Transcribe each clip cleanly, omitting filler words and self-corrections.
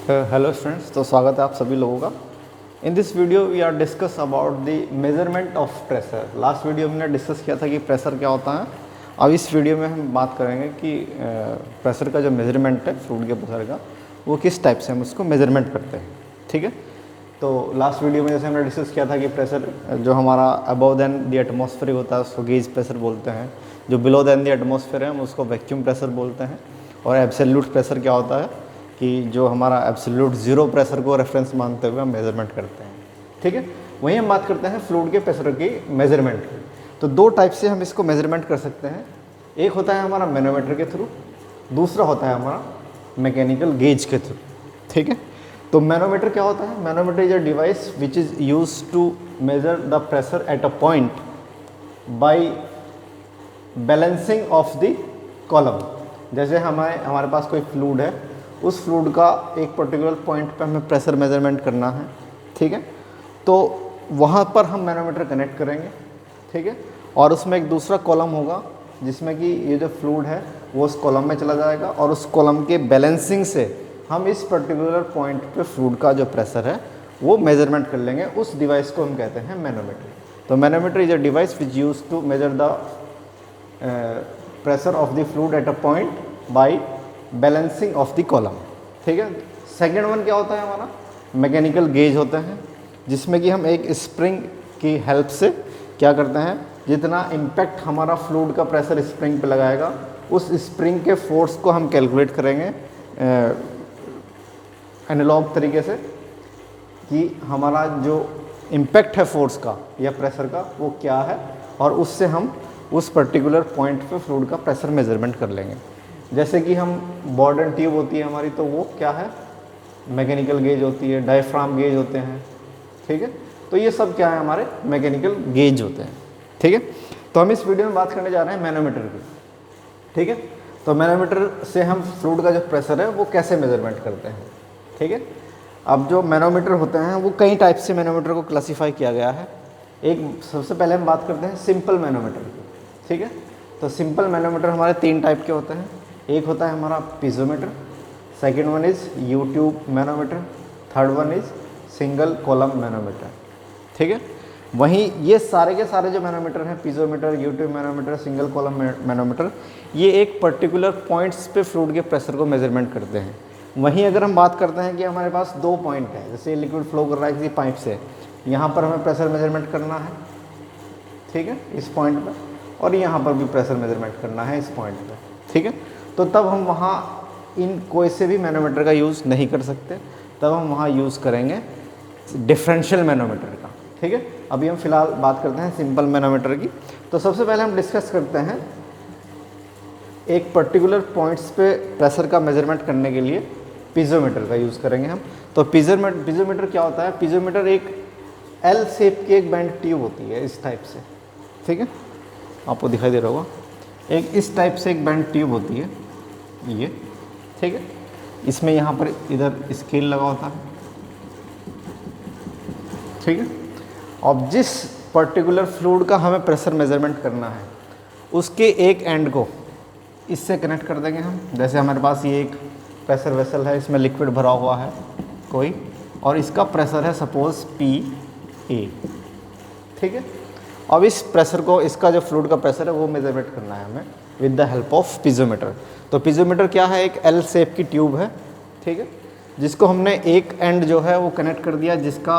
Hello students, तो स्वागत है आप सभी लोगों का। In this video we are discuss about the measurement of pressure. Last video में हमने डिस्कस किया था कि प्रेशर क्या होता है। अब इस वीडियो में हम बात करेंगे कि प्रेशर का जो मेजरमेंट है फ्लूइड के प्रेशर का, वो किस टाइप से हम उसको मेजरमेंट करते हैं। ठीक है, तो लास्ट वीडियो में जैसे हमने डिस्कस किया था कि प्रेशर जो हमारा अबव देन द एटमॉस्फेयर होता है उसको गेज प्रेशर बोलते हैं, जो बिलो देन द एटमॉस्फेयर है हम उसको वैक्यूम प्रेशर बोलते हैं, और एब्सोल्यूट प्रेशर क्या होता है कि जो हमारा एब्सोल्यूट ज़ीरो प्रेशर को रेफरेंस मानते हुए हम मेजरमेंट करते हैं। ठीक है, वहीं हम बात करते हैं फ्लूइड के प्रेशर की मेजरमेंट की। तो दो टाइप से हम इसको मेजरमेंट कर सकते हैं। एक होता है हमारा मैनोमीटर के थ्रू, दूसरा होता है हमारा मैकेनिकल गेज के थ्रू। ठीक है, तो मैनोमीटर क्या होता है? Manometer is a device which is use to measure the pressure at a point by balancing of the column. जैसे हमारे पास कोई फ्लूइड है, उस फ्लूइड का एक पर्टिकुलर पॉइंट पे हमें प्रेशर मेजरमेंट करना है। ठीक है, तो वहाँ पर हम मैनोमीटर कनेक्ट करेंगे। ठीक है, और उसमें एक दूसरा कॉलम होगा जिसमें कि ये जो फ्लूइड है वो उस कॉलम में चला जाएगा, और उस कॉलम के बैलेंसिंग से हम इस पर्टिकुलर पॉइंट पे फ्लूइड का जो प्रेशर है वो मेजरमेंट कर लेंगे। उस डिवाइस को हम कहते हैं मैनोमीटर। तो manometer is a device which use to measure the pressure of the fluid at a point by balancing of the column. ठीक है, सेकेंड वन क्या होता है हमारा? मैकेनिकल गेज होता है, जिसमें कि हम एक स्प्रिंग की हेल्प से क्या करते हैं, जितना इम्पैक्ट हमारा फ्लूइड का प्रेशर स्प्रिंग पे लगाएगा उस स्प्रिंग के फोर्स को हम कैलकुलेट करेंगे एनालॉग तरीके से, कि हमारा जो इम्पैक्ट है फोर्स का या प्रेशर का वो क्या है, और उससे हम उस पर्टिकुलर पॉइंट पे फ्लूइड का प्रेशर मेजरमेंट कर लेंगे। जैसे कि हम बॉर्डन ट्यूब होती है हमारी, तो वो क्या है? मैकेनिकल गेज होती है। डायफ्राम गेज होते हैं। ठीक है, तो ये सब क्या है? हमारे मैकेनिकल गेज होते हैं। ठीक है, तो हम इस वीडियो में बात करने जा रहे हैं मैनोमीटर की। ठीक है, तो मैनोमीटर से हम फ्लूइड का जो प्रेशर है वो कैसे मेजरमेंट करते हैं। ठीक है, अब जो मैनोमीटर होते हैं वो कई टाइप से मैनोमीटर को क्लासीफाई किया गया है। एक सबसे पहले हम बात करते हैं सिंपल मैनोमीटर की। ठीक है, तो सिंपल मैनोमीटर हमारे तीन टाइप के होते हैं। एक होता है हमारा piezometer, second one is you tube manometer, third one is single column manometer. ठीक है, वहीं ये सारे के सारे जो मैनोमीटर हैं, piezometer, you tube manometer, single column manometer, ये एक पर्टिकुलर पॉइंट्स पे फ्लूइड के प्रेशर को मेजरमेंट करते हैं। वहीं अगर हम बात करते हैं कि हमारे पास दो पॉइंट है, जैसे लिक्विड फ्लो कर रहा है किसी पाइप से, यहाँ पर हमें प्रेशर मेजरमेंट करना है। ठीक है, इस पॉइंट पर, और यहाँ पर भी प्रेशर मेजरमेंट करना है इस पॉइंट पर। ठीक है, तो तब हम वहाँ इन कोई से भी मैनोमीटर का यूज़ नहीं कर सकते, तब हम वहाँ यूज़ करेंगे डिफरेंशियल मैनोमीटर का। ठीक है, अभी हम फिलहाल बात करते हैं सिंपल मैनोमीटर की। तो सबसे पहले हम डिस्कस करते हैं एक पर्टिकुलर पॉइंट्स पे प्रेशर का मेजरमेंट करने के लिए पीजोमीटर का यूज़ करेंगे हम। तो पीजोमीटर क्या होता है? पीजोमीटर एक एल शेप की एक बैंड ट्यूब होती है इस टाइप से। ठीक है, आपको दिखाई दे रहा होगा, एक इस टाइप से एक बैंड ट्यूब होती है ये। ठीक है, इसमें यहाँ पर इधर स्केल लगा होता है। ठीक है, अब जिस पर्टिकुलर फ्लूइड का हमें प्रेशर मेजरमेंट करना है उसके एक एंड को इससे कनेक्ट कर देंगे हम। जैसे हमारे पास ये एक प्रेशर वेसल है, इसमें लिक्विड भरा हुआ है कोई, और इसका प्रेशर है सपोज PA। ठीक है, अब इस प्रेशर को, इसका जो फ्लूइड का प्रेशर है वो मेजरमेंट करना है हमें with the help of piezometer. तो पीजोमीटर क्या है? एक एल शेप की ट्यूब है। ठीक है, जिसको हमने एक एंड जो है वो कनेक्ट कर दिया, जिसका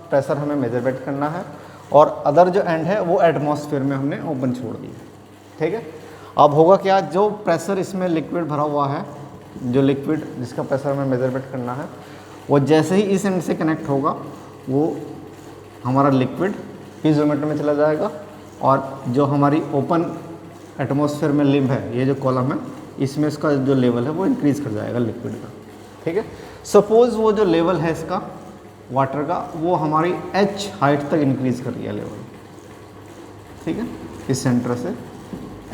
प्रेशर हमें मेजरमेंट करना है, और अदर जो एंड है वो एटमॉस्फेयर में हमने ओपन छोड़ दिया। ठीक है, अब होगा क्या? जो प्रेशर इसमें लिक्विड भरा हुआ है, जो लिक्विड जिसका प्रेशर हमें मेजरमेंट करना है, वो जैसे ही इस एंड से कनेक्ट होगा वो हमारा लिक्विड पीजोमीटर में चला जाएगा, और जो हमारी ओपन एटमॉस्फेयर में लिम्ब है, ये जो कॉलम है, इसमें इसका जो लेवल है वो इंक्रीज़ कर जाएगा लिक्विड का। ठीक है, सपोज़ वो जो लेवल है इसका वाटर का, वो हमारी H हाइट तक इंक्रीज़ कर दिया लेवल। ठीक है, इस सेंटर से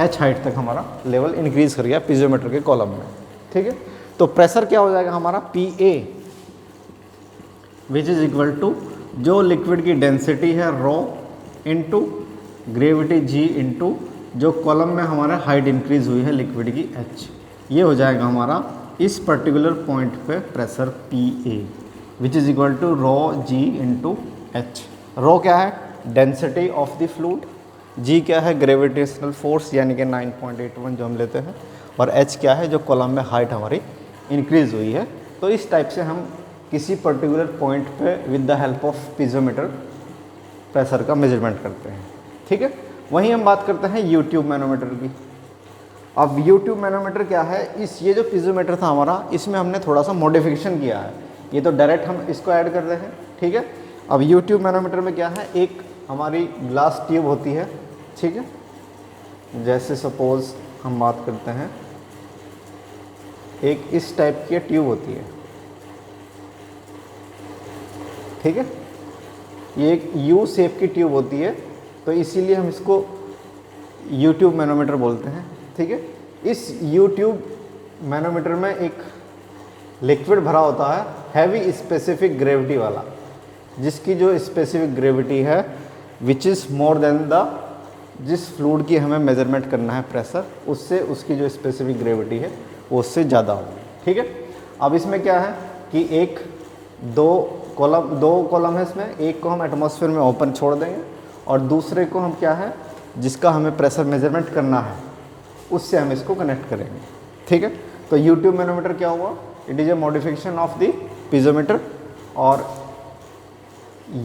H हाइट तक हमारा लेवल इंक्रीज़ कर गया पीजोमीटर के कॉलम में। ठीक है, तो प्रेशर क्या हो जाएगा हमारा? PA, which is equal to जो लिक्विड की डेंसिटी है ρ इंटू ग्रेविटी G इंटू जो कॉलम में हमारा हाइट इंक्रीज़ हुई है लिक्विड की H, ये हो जाएगा हमारा इस पर्टिकुलर पॉइंट पे pressure P A which is equal to rho g into h. Rho क्या है? Density of the fluid, g क्या है? ग्रेविटेशनल फोर्स यानी कि 9.81 जो हम लेते हैं, और एच क्या है? जो कॉलम में हाइट हमारी इंक्रीज हुई है। तो इस टाइप से हम किसी पर्टिकुलर पॉइंट पे with the help of piezometer pressure का मेजरमेंट करते हैं। ठीक है, वहीं हम बात करते हैं यूट्यूब मैनोमीटर की। अब यूट्यूब मैनोमीटर क्या है? ये जो पीजोमीटर था हमारा, इसमें हमने थोड़ा सा मॉडिफिकेशन किया है। ये तो डायरेक्ट हम इसको ऐड कर रहे हैं, ठीक है। अब यूट्यूब मैनोमीटर में क्या है? एक हमारी ग्लास ट्यूब होती है, ठीक है। जैसे सपोज हम बात करते हैं, एक इस टाइप की ट्यूब होती है, ठीक है। ये एक यू शेप की ट्यूब होती है, तो इसीलिए हम इसको यूट्यूब मैनोमीटर बोलते हैं, ठीक है। इस यूट्यूब मैनोमीटर में एक लिक्विड भरा होता है, हैवी स्पेसिफिक ग्रेविटी वाला, जिसकी जो स्पेसिफिक ग्रेविटी है which is more than the, जिस फ्लूइड की हमें मेजरमेंट करना है प्रेशर, उससे उसकी जो स्पेसिफिक ग्रेविटी है वो उससे ज़्यादा होगी, ठीक है। अब इसमें क्या है कि दो कॉलम है इसमें, एक को हम एटमॉस्फेयर में ओपन छोड़ देंगे और दूसरे को हम क्या है, जिसका हमें प्रेशर मेजरमेंट करना है, उससे हम इसको कनेक्ट करेंगे, ठीक है। तो यूट्यूब मैनोमीटर क्या हुआ? It is a modification of the piezometer, और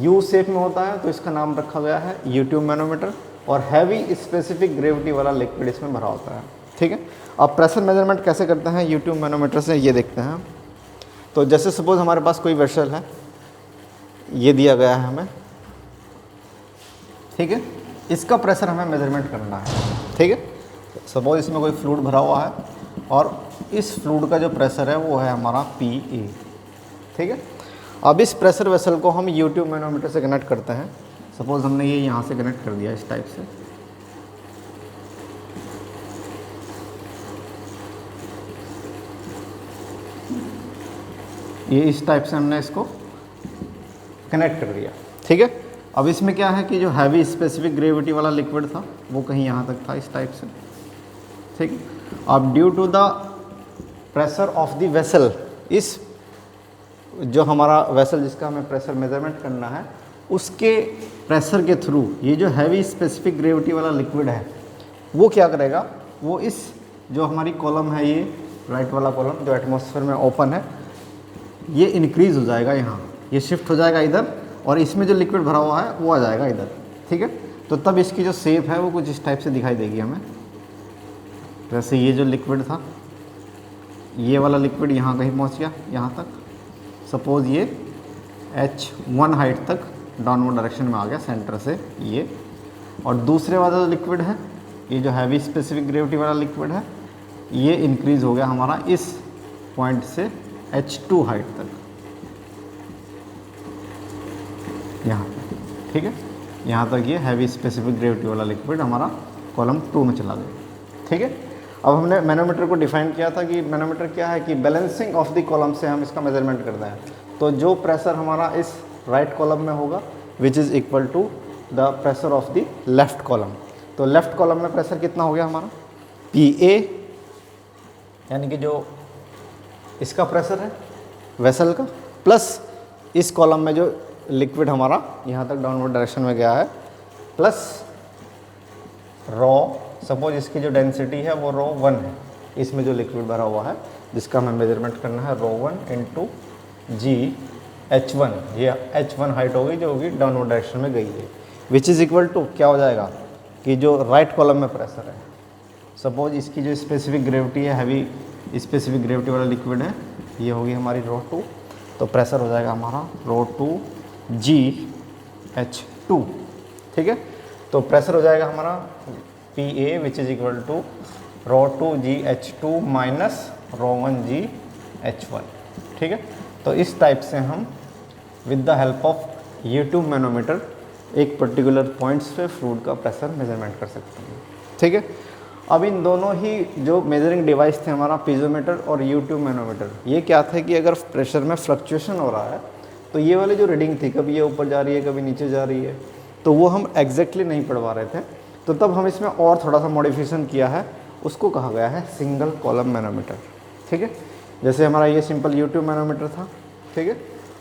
यू शेप में होता है, तो इसका नाम रखा गया है यूट्यूब मैनोमीटर, और हैवी स्पेसिफिक ग्रेविटी वाला लिक्विड इसमें भरा होता है, ठीक है। अब प्रेशर मेजरमेंट कैसे करते हैं यूट्यूब मैनोमीटर से, ये देखते हैं। तो जैसे सपोज हमारे पास कोई वेसल है, ये दिया गया है हमें, ठीक है। इसका प्रेशर हमें मेजरमेंट करना है, ठीक है। सपोज इसमें कोई फ्लूइड भरा हुआ है और इस फ्लूइड का जो प्रेशर है वो है हमारा पी ए, ठीक है। अब इस प्रेशर वेसल को हम यूट्यूब मैनोमीटर से कनेक्ट करते हैं। सपोज हमने ये यहाँ से कनेक्ट कर दिया इस टाइप से, ये इस टाइप से हमने इसको कनेक्ट कर दिया, ठीक है। अब इसमें क्या है कि जो हैवी स्पेसिफिक ग्रेविटी वाला लिक्विड था वो कहीं यहाँ तक था, इस टाइप से, ठीक है। अब due to the pressure of the vessel, इस जो हमारा वेसल जिसका हमें प्रेशर मेजरमेंट करना है, उसके प्रेशर के थ्रू ये जो हैवी स्पेसिफिक ग्रेविटी वाला लिक्विड है वो क्या करेगा, वो इस जो हमारी कॉलम है, ये राइट वाला कॉलम जो एटमॉस्फेयर में ओपन है, ये इंक्रीज हो जाएगा, यहाँ ये शिफ्ट हो जाएगा इधर, और इसमें जो लिक्विड भरा हुआ है वो आ जाएगा इधर, ठीक है। तो तब इसकी जो शेप है वो कुछ इस टाइप से दिखाई देगी हमें। वैसे ये जो लिक्विड था, ये वाला लिक्विड यहाँ कहीं पहुँच गया, यहाँ तक। सपोज़ ये H1 हाइट तक डाउनवर्ड डायरेक्शन में आ गया सेंटर से ये, और दूसरे वाला जो लिक्विड है, ये जो हैवी स्पेसिफिक ग्रेविटी वाला लिक्विड है, ये इंक्रीज़ हो गया हमारा इस पॉइंट से H2 हाइट तक, यहाँ तक, ठीक है। यहाँ तक ये हैवी स्पेसिफिक ग्रेविटी वाला लिक्विड हमारा कॉलम 2 में चला गया, ठीक है। अब हमने मैनोमीटर को डिफाइन किया था कि मैनोमीटर क्या है कि बैलेंसिंग ऑफ द कॉलम से हम इसका मेजरमेंट करते हैं। तो जो प्रेशर हमारा इस राइट कॉलम में होगा which is equal to the pressure of the left column. तो लेफ्ट कॉलम में प्रेशर कितना हो गया हमारा? पी ए, यानी कि जो इसका प्रेशर है वेसल का, प्लस इस कॉलम में जो लिक्विड हमारा यहाँ तक डाउनवर्ड डायरेक्शन में गया है, प्लस रो, सपोज इसकी जो डेंसिटी है वो रो 1 है, इसमें जो लिक्विड भरा हुआ है जिसका हमें मेजरमेंट करना है रो 1 इंटू जी H1, ये H1 हाइट होगी जो होगी डाउनवर्ड डायरेक्शन में गई है, विच इज़ इक्वल टू क्या हो जाएगा कि जो राइट कॉलम में प्रेशर है, सपोज इसकी जो स्पेसिफिक ग्रेविटी है, हैवी स्पेसिफिक ग्रेविटी वाला लिक्विड है, ये होगी हमारी रो 2, तो प्रेशर हो जाएगा हमारा रो 2 जी H2, ठीक है। तो प्रेशर हो जाएगा हमारा P A which is equal to rho 2 G H2 minus rho 1 G H1, ठीक है। तो इस टाइप से हम with the help of YouTube manometer एक पर्टिकुलर पॉइंट्स पे फ्लूइड का प्रेशर मेजरमेंट कर सकते हैं, ठीक है। अब इन दोनों ही जो मेजरिंग डिवाइस थे हमारा पीजोमीटर और यूट्यूब मैनोमीटर, ये क्या था कि अगर प्रेशर में फ्लक्चुएशन हो रहा है तो ये वाली जो रीडिंग थी, कभी ये ऊपर जा रही है कभी नीचे जा रही है, तो वो हम एग्जैक्टली नहीं पढ़ पा रहे थे। तो तब हम इसमें और थोड़ा सा मॉडिफिकेशन किया है, उसको कहा गया है सिंगल कॉलम मैनोमीटर, ठीक है। जैसे हमारा ये सिंपल यूट्यूब मैनोमीटर था, ठीक है।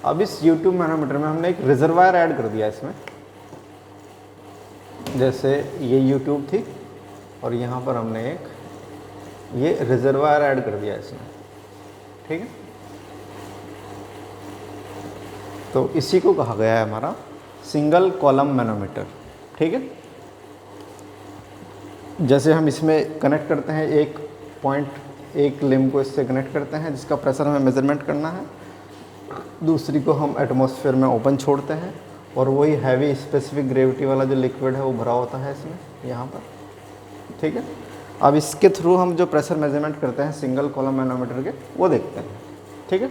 अब इस यूट्यूब मैनोमीटर में हमने एक रिजर्वायर ऐड कर दिया इसमें, जैसे ये यूट्यूब थी और यहाँ पर हमने एक ये रिजर्वायर ऐड कर दिया इसमें, ठीक है। तो इसी को कहा गया है हमारा सिंगल कॉलम मैनोमीटर, ठीक है। जैसे हम इसमें कनेक्ट करते हैं एक पॉइंट, एक लिम को इससे कनेक्ट करते हैं जिसका प्रेशर हमें मेजरमेंट करना है, दूसरी को हम एटमॉस्फेयर में ओपन छोड़ते हैं और वही हैवी स्पेसिफिक ग्रेविटी वाला जो लिक्विड है वो भरा होता है इसमें यहाँ पर, ठीक है। अब इसके थ्रू हम जो प्रेशर मेजरमेंट करते हैं सिंगल कॉलम मैनोमीटर के वो देखते हैं, ठीक है।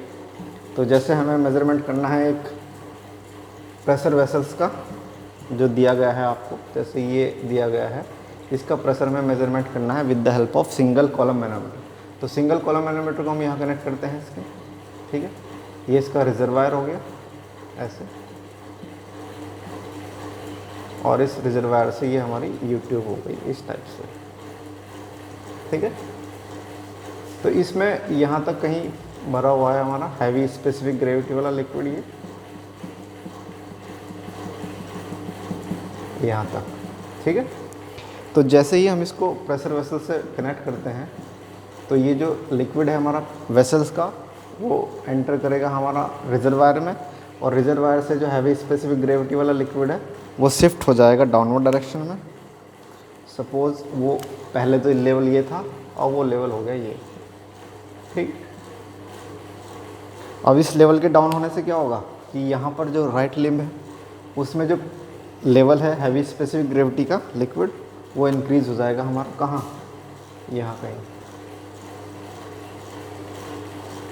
तो जैसे हमें मेजरमेंट करना है एक प्रेशर वेसल्स का जो दिया गया है आपको, जैसे ये दिया गया है, इसका प्रेशर में मेजरमेंट करना है with the help of single column manometer. तो सिंगल कॉलम मैनोमीटर को हम यहाँ कनेक्ट करते हैं इसके, ठीक है। ये इसका रिजर्वायर हो गया ऐसे, और इस रिजर्वायर से ये हमारी यूट्यूब हो गई इस टाइप से, ठीक है। तो इसमें यहाँ तक कहीं भरा हुआ है हमारा हैवी स्पेसिफिक ग्रेविटी वाला लिक्विड, ये यहाँ तक, ठीक है। तो जैसे ही हम इसको प्रेशर वेसल से कनेक्ट करते हैं तो ये जो लिक्विड है हमारा वेसल्स का वो एंटर करेगा हमारा रिजर्वायर में, और रिजर्वायर से जो हैवी स्पेसिफिक ग्रेविटी वाला लिक्विड है वो शिफ्ट हो जाएगा डाउनवर्ड डायरेक्शन में। सपोज़ वो पहले तो लेवल ये था और वो लेवल हो गया ये, ठीक। अब इस लेवल के डाउन होने से क्या होगा कि यहाँ पर जो राइट लिम्ब है उसमें जो लेवल है हैवी स्पेसिफिक ग्रेविटी का लिक्विड वो इंक्रीज़ हो जाएगा हमारा, कहाँ, यहाँ कहीं,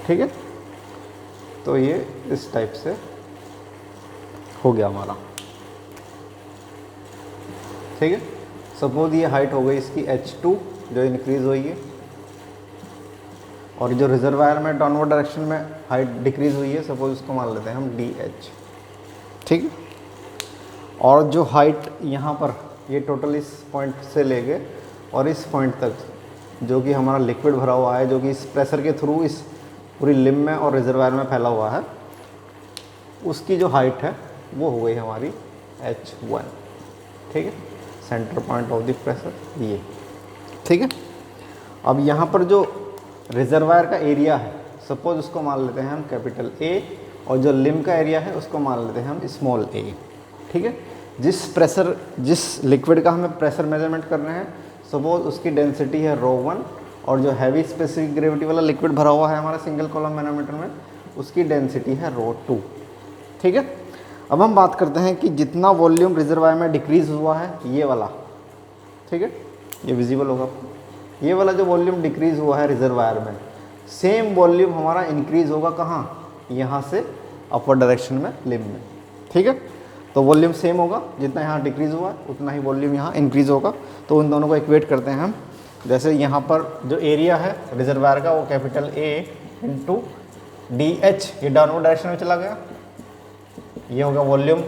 ठीक है। तो ये इस टाइप से हो गया हमारा, ठीक है। सपोज ये हाइट हो गई इसकी h2 जो इंक्रीज़ हुई है, और जो रिजर्वायर में डाउनवर्ड डायरेक्शन में हाइट डिक्रीज़ हुई है, सपोज उसको मान लेते हैं हम dh, ठीक है। और जो हाइट यहाँ पर ये टोटल इस पॉइंट से ले गए और इस पॉइंट तक जो कि हमारा लिक्विड भरा हुआ है, जो कि इस प्रेशर के थ्रू इस पूरी लिम में और रिजर्वायर में फैला हुआ है, उसकी जो हाइट है वो हो गई हमारी h1, ठीक है। Centre point of the pressure ये, ठीक है। अब यहाँ पर जो रिजर्वायर का एरिया है, सपोज उसको मान लेते हैं हम कैपिटल A, और जो लिम का एरिया है उसको मान लेते हैं हम स्मॉल a, ठीक है। जिस लिक्विड का हमें प्रेशर मेजरमेंट करना है, सपोज उसकी डेंसिटी है ρ1, और जो हैवी स्पेसिफिक ग्रेविटी वाला लिक्विड भरा हुआ है हमारा सिंगल कॉलम मैनोमीटर में उसकी डेंसिटी है ρ2, ठीक है। अब हम बात करते हैं कि जितना वॉल्यूम रिजर्वायर में डिक्रीज़ हुआ है ये वाला, ठीक है, ये विजिबल होगा आपको, ये वाला जो वॉल्यूम डिक्रीज़ हुआ है रिजर्वायर में, सेम वॉल्यूम हमारा इंक्रीज़ होगा कहाँ, यहाँ से अपवर्ड डायरेक्शन में लिम में, ठीक है। तो वॉल्यूम सेम होगा, जितना यहाँ डिक्रीज़ हुआ है उतना ही वॉल्यूम यहाँ इंक्रीज़ होगा। तो उन दोनों को इक्वेट करते हैं हम, जैसे यहाँ पर जो एरिया है रिजर्वायर का वो कैपिटल A इंटू DH, ये डाउनवर्ड डायरेक्शन में चला गया, ये होगा वॉल्यूम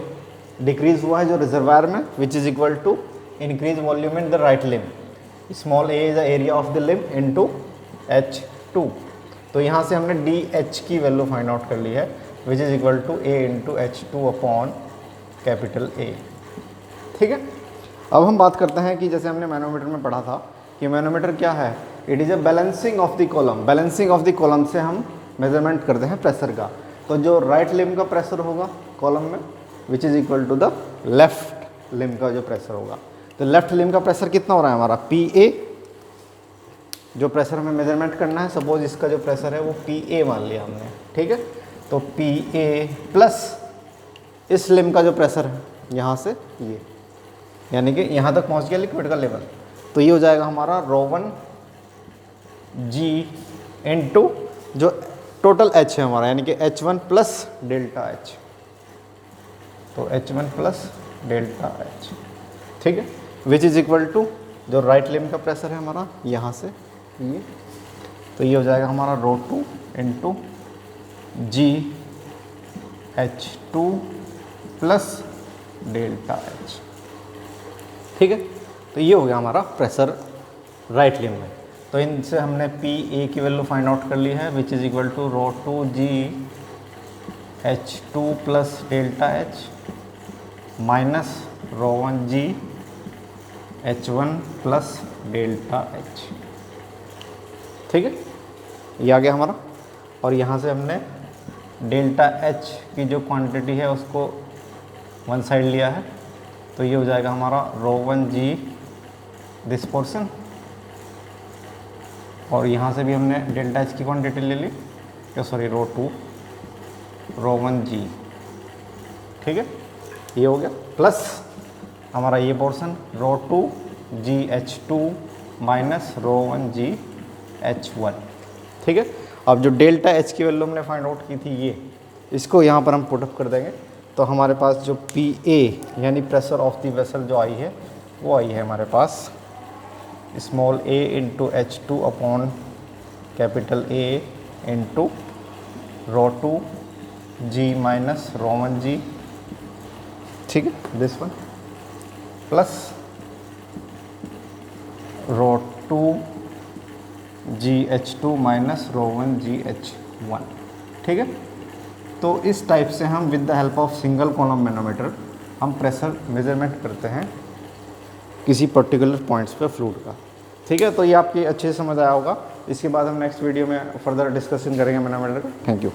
डिक्रीज़ हुआ है जो रिजर्वायर में, which is equal to increase volume in the right limb, small a is the area of the limb into h2। तो यहाँ से हमने DH की वैल्यू फाइंड आउट कर ली है, which is equal to a into h2 upon capital A, ठीक है। अब हम बात करते हैं कि जैसे हमने मैनोमीटर में पढ़ा था कि मैनोमीटर क्या है, it is a balancing of the column, balancing of the column से हम मेजरमेंट करते हैं प्रेशर का। तो जो राइट लिम का प्रेशर होगा कॉलम में, which is equal to the left limb का जो प्रेशर होगा। तो लेफ्ट लिम का प्रेशर कितना हो रहा है हमारा PA, जो प्रेशर हमें मेजरमेंट करना है, सपोज इसका जो प्रेशर है वो PA मान लिया हमने, ठीक है। तो PA प्लस इस लिम का जो प्रेशर है यहाँ से ये, यानी कि यहाँ तक पहुँच गया लिक्विड का लेवल, तो ये हो जाएगा हमारा ρ1 G इंटू जो टोटल H है हमारा, यानी कि H1 प्लस डेल्टा H, तो H1 प्लस डेल्टा H, ठीक है, विच इज़ इक्वल टू जो राइट लिम का प्रेशर है हमारा यहाँ से ये, तो ये हो जाएगा हमारा ρ2 into GH2 plus delta H, ठीक है। तो ये हो गया हमारा प्रेशर राइट लिम में। तो इनसे हमने पी ए की वैल्यू फाइंड आउट कर ली है, which is equal to rho two ji H two plus delta H minus rho one ji H one plus delta H. ठीक है, ये आ गया हमारा। और यहाँ से हमने डेल्टा एच की जो क्वांटिटी है उसको वन साइड लिया है, तो ये हो जाएगा हमारा रो वन जी दिस पोर्शन, और यहाँ से भी हमने डेल्टा एच की क्वांटिटी ले ली, तो sorry rho two rho one g. ठीक है, ये हो गया, प्लस हमारा ये पोर्शन रो टू जी H two minus rho one जी एच वन। ठीक है, अब जो डेल्टा एच की वैल्यू हमने फाइंड आउट की थी ये, इसको यहाँ पर हम पुटअप कर देंगे, तो हमारे पास जो पी ए यानी प्रेशर ऑफ द वेसल जो आई है वो आई है हमारे पास small a into h two upon capital A into rho two g minus rho one g. ठीक है, this one plus rho two ji H two minus rho one ji H one. ठीक है, तो इस टाइप से हम with the help of single column manometer हम pressure measurement करते हैं किसी पर्टिकुलर पॉइंट्स पे फ्लूइड का। ठीक है, तो ये आपकी अच्छे से समझ आया होगा। इसके बाद हम नेक्स्ट वीडियो में फर्दर डिस्कशन करेंगे मैनोमीटर का। Thank you.